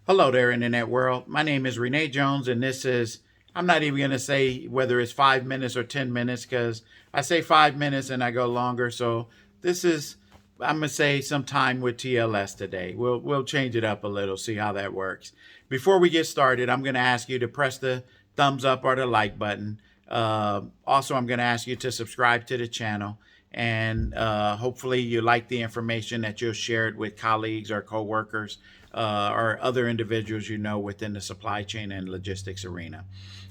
Hello there, Internet world. My name is Renee Jones, and this is, I'm not even going to say whether it's 5 minutes or 10 minutes because I say 5 minutes and I go longer. So this is, I'm going to say some time with TLS today. We'll change it up a little, see how that works. Before we get started, I'm going to ask you to press the thumbs up or the like button. Also, I'm going to ask you to subscribe to the channel. And hopefully you like the information that you'll share it with colleagues or coworkers or other individuals you know within the supply chain and logistics arena.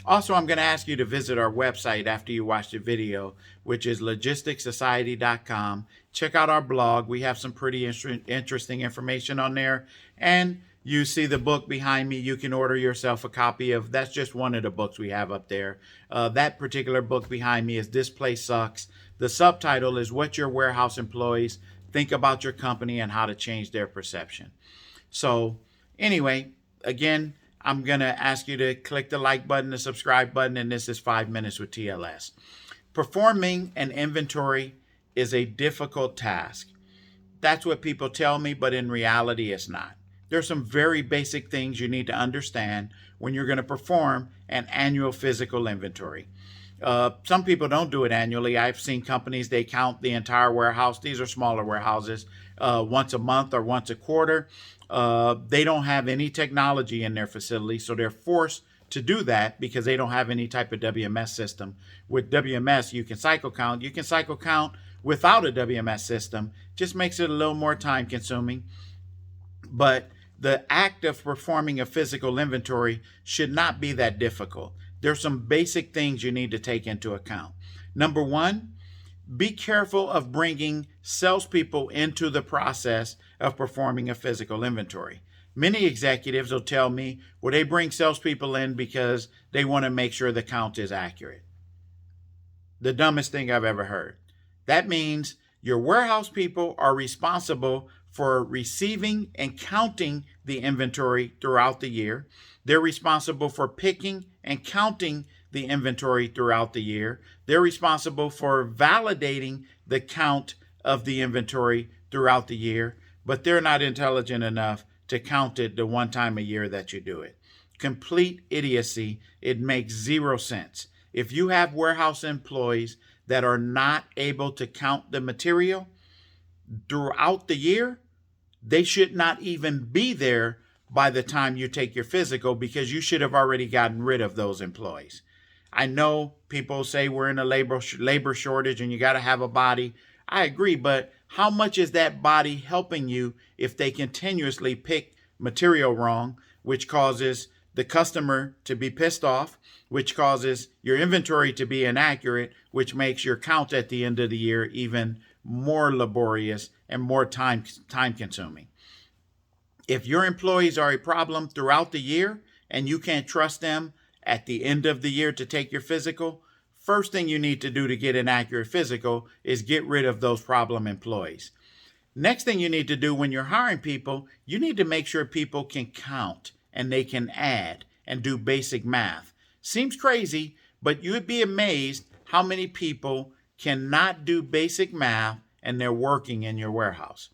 Also, I'm going to ask you to visit our website after you watch the video, which is logisticsociety.com. Check out our blog. We have some pretty interesting information on there. And you see the book behind me. You can order yourself a copy of, that's just one of the books we have up there. That particular book behind me is This Place Sucks. The subtitle is What Your Warehouse Employees Think About Your Company and How to Change Their Perception. So anyway, again, I'm going to ask you to click the like button, the subscribe button, and this is 5 minutes with TLS. Performing an inventory is a difficult task. That's what people tell me, but in reality, it's not. There's some very basic things you need to understand when you're going to perform an annual physical inventory. Some people don't do it annually. I've seen companies, they count the entire warehouse. These are smaller warehouses, once a month or once a quarter. They don't have any technology in their facility, so they're forced to do that because they don't have any type of WMS system. With WMS, you can cycle count. You can cycle count without a WMS system. Just makes it a little more time consuming. But the act of performing a physical inventory should not be that difficult. There's some basic things you need to take into account. Number one, be careful of bringing salespeople into the process of performing a physical inventory. Many executives will tell me, well, they bring salespeople in because they want to make sure the count is accurate. The dumbest thing I've ever heard. That means your warehouse people are responsible for receiving and counting the inventory throughout the year. They're responsible for picking and counting the inventory throughout the year. They're responsible for validating the count of the inventory throughout the year, but they're not intelligent enough to count it the one time a year that you do it. Complete idiocy. It makes zero sense. If you have warehouse employees that are not able to count the material throughout the year, they should not even be there by the time you take your physical because you should have already gotten rid of those employees. I know people say we're in a labor shortage and you got to have a body. I agree, but how much is that body helping you if they continuously pick material wrong, which causes the customer to be pissed off, which causes your inventory to be inaccurate, which makes your count at the end of the year even more laborious and more time consuming. If your employees are a problem throughout the year and you can't trust them at the end of the year to take your physical, first thing you need to do to get an accurate physical is get rid of those problem employees. Next thing you need to do when you're hiring people, you need to make sure people can count and they can add and do basic math. Seems crazy, but you'd be amazed how many people cannot do basic math and they're working in your warehouse.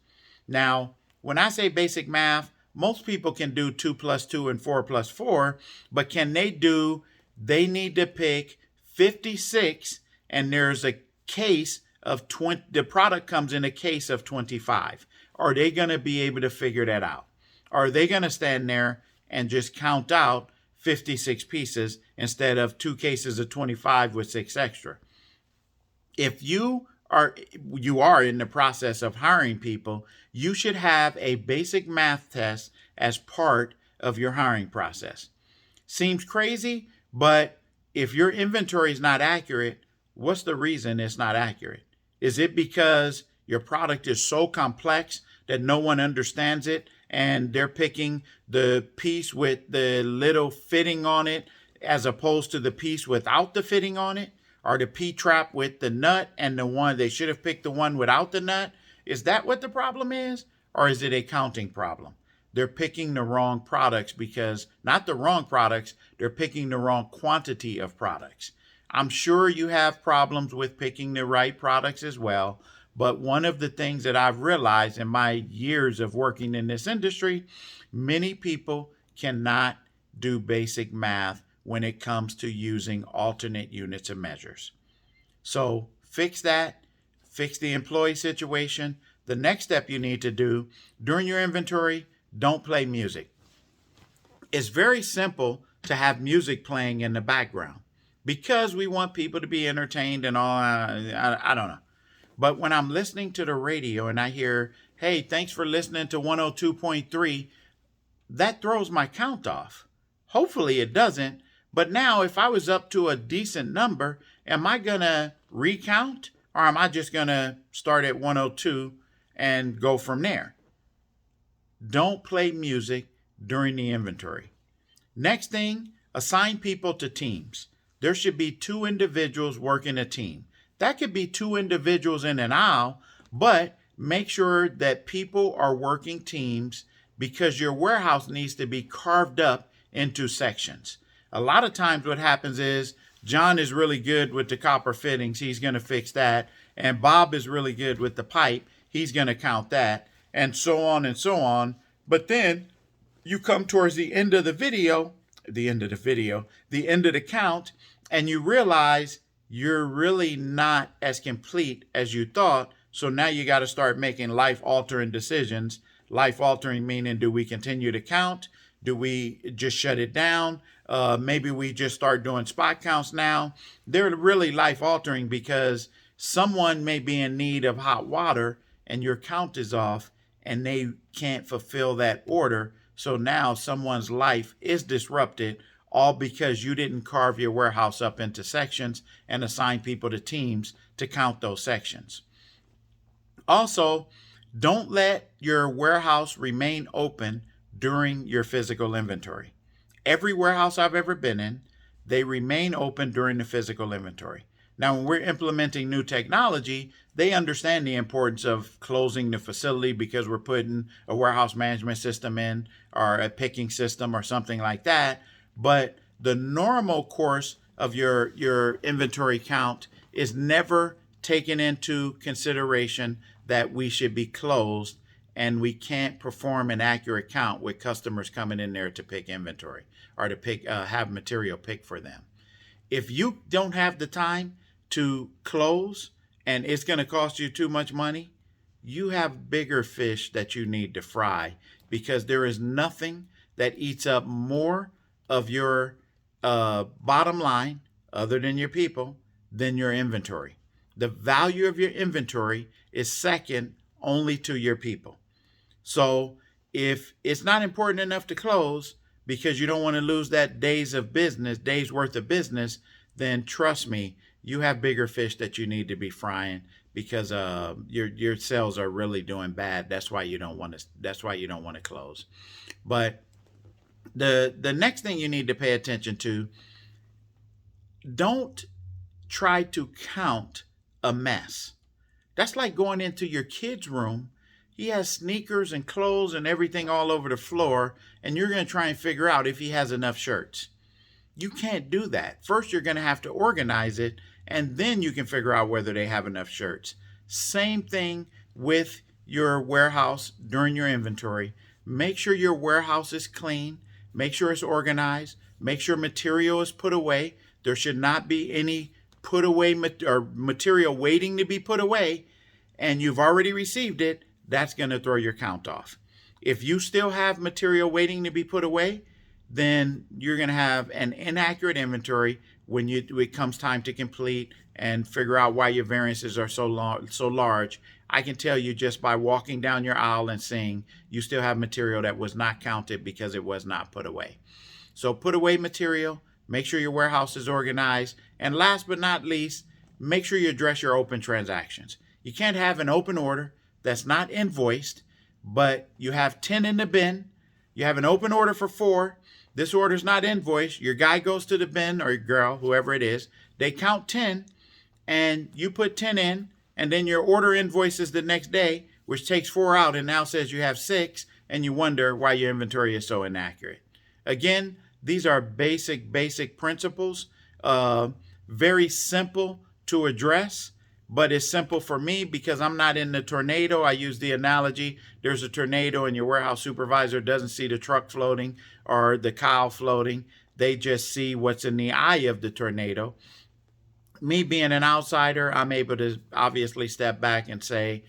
Now, when I say basic math, most people can do 2 plus 2 and 4 plus 4, but can they need to pick 56 and there's a case of 20, the product comes in a case of 25. Are they going to be able to figure that out? Are they going to stand there and just count out 56 pieces instead of 2 cases of 25 with 6 extra? If you are in the process of hiring people, you should have a basic math test as part of your hiring process. Seems crazy, but if your inventory is not accurate, what's the reason it's not accurate? Is it because your product is so complex that no one understands it and they're picking the piece with the little fitting on it as opposed to the piece without the fitting on it? Or the P-trap with the nut and the one, they should have picked the one without the nut? Is that what the problem is? Or is it a counting problem? They're picking the wrong products because, not the wrong products, they're picking the wrong quantity of products. I'm sure you have problems with picking the right products as well, but one of the things that I've realized in my years of working in this industry, many people cannot do basic math when it comes to using alternate units of measures. So fix that, fix the employee situation. The next step you need to do during your inventory, don't play music. It's very simple to have music playing in the background because we want people to be entertained and all. I don't know. But when I'm listening to the radio and I hear, hey, thanks for listening to 102.3, that throws my count off. Hopefully it doesn't. But now if I was up to a decent number, am I going to recount or am I just going to start at 102 and go from there? Don't play music during the inventory. Next thing, assign people to teams. There should be 2 individuals working a team. That could be 2 individuals in an aisle, but make sure that people are working teams because your warehouse needs to be carved up into sections. A lot of times what happens is John is really good with the copper fittings. He's going to fix that. And Bob is really good with the pipe. He's going to count that, and so on and so on. But then you come towards the end of the count, and you realize you're really not as complete as you thought. So now you got to start making life-altering decisions. Life-altering meaning, do we continue to count? Do we just shut it down? Maybe we just start doing spot counts now. They're really life-altering because someone may be in need of hot water and your count is off and they can't fulfill that order. So now someone's life is disrupted, all because you didn't carve your warehouse up into sections and assign people to teams to count those sections. Also, don't let your warehouse remain open during your physical inventory. Every warehouse I've ever been in, they remain open during the physical inventory. Now, when we're implementing new technology, they understand the importance of closing the facility because we're putting a warehouse management system in or a picking system or something like that. But the normal course of your inventory count is never taken into consideration that we should be closed and we can't perform an accurate count with customers coming in there to pick inventory or to pick have material picked for them. If you don't have the time to close and it's going to cost you too much money, you have bigger fish that you need to fry because there is nothing that eats up more of your bottom line other than your people than your inventory. The value of your inventory is second only to your people. So if it's not important enough to close because you don't want to lose that day's worth of business, then trust me, you have bigger fish that you need to be frying because your sales are really doing bad. That's why you don't want to close. But the next thing you need to pay attention to, don't try to count a mess. That's like going into your kid's room. He has sneakers and clothes and everything all over the floor, and you're going to try and figure out if he has enough shirts. You can't do that. First, you're going to have to organize it, and then you can figure out whether they have enough shirts. Same thing with your warehouse during your inventory. Make sure your warehouse is clean. Make sure it's organized. Make sure material is put away. There should not be any put away or material waiting to be put away, and you've already received it. That's going to throw your count off. If you still have material waiting to be put away, then you're going to have an inaccurate inventory when it comes time to complete and figure out why your variances are so large. I can tell you just by walking down your aisle and seeing you still have material that was not counted because it was not put away. So put away material, make sure your warehouse is organized, and last but not least, make sure you address your open transactions. You can't have an open order that's not invoiced, but you have 10 in the bin. You have an open order for 4. This order's not invoiced. Your guy goes to the bin, or your girl, whoever it is. They count 10, and you put 10 in, and then your order invoices the next day, which takes 4 out and now says you have 6, and you wonder why your inventory is so inaccurate. Again, these are basic principles, very simple to address, but it's simple for me because I'm not in the tornado. I use the analogy, there's a tornado and your warehouse supervisor doesn't see the truck floating or the cow floating. They just see what's in the eye of the tornado. Me being an outsider, I'm able to obviously step back and say,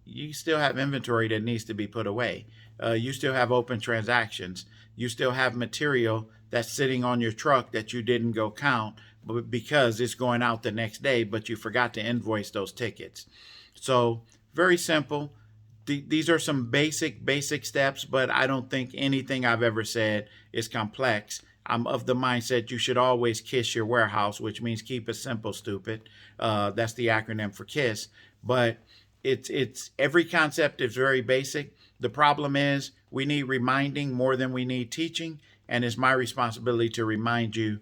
you still have inventory that needs to be put away. You still have open transactions. You still have material that's sitting on your truck that you didn't go count because it's going out the next day, but you forgot to invoice those tickets. So very simple. These are some basic steps, but I don't think anything I've ever said is complex. I'm of the mindset you should always KISS your warehouse, which means keep it simple, stupid. That's the acronym for KISS. But it's every concept is very basic. The problem is we need reminding more than we need teaching, and it's my responsibility to remind you,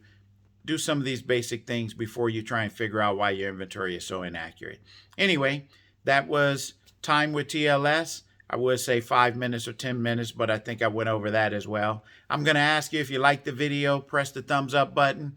do some of these basic things before you try and figure out why your inventory is so inaccurate. Anyway, that was time with TLS. I would say 5 minutes or 10 minutes, but I think I went over that as well. I'm going to ask you, if you like the video, press the thumbs up button,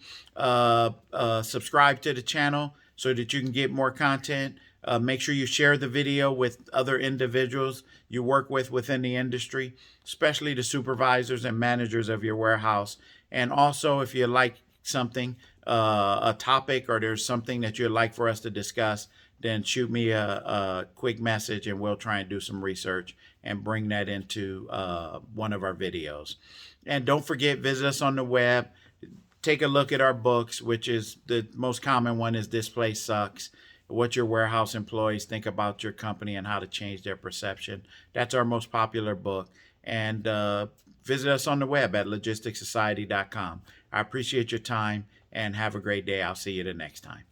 subscribe to the channel so that you can get more content. Make sure you share the video with other individuals you work with within the industry, especially the supervisors and managers of your warehouse. And also, if you like something, a topic, or there's something that you'd like for us to discuss, then shoot me a quick message and we'll try and do some research and bring that into one of our videos. And don't forget, visit us on the web. Take a look at our books, which is the most common one is This Place Sucks. What your warehouse employees think about your company and how to change their perception. That's our most popular book. And visit us on the web at logisticsociety.com. I appreciate your time and have a great day. I'll see you the next time.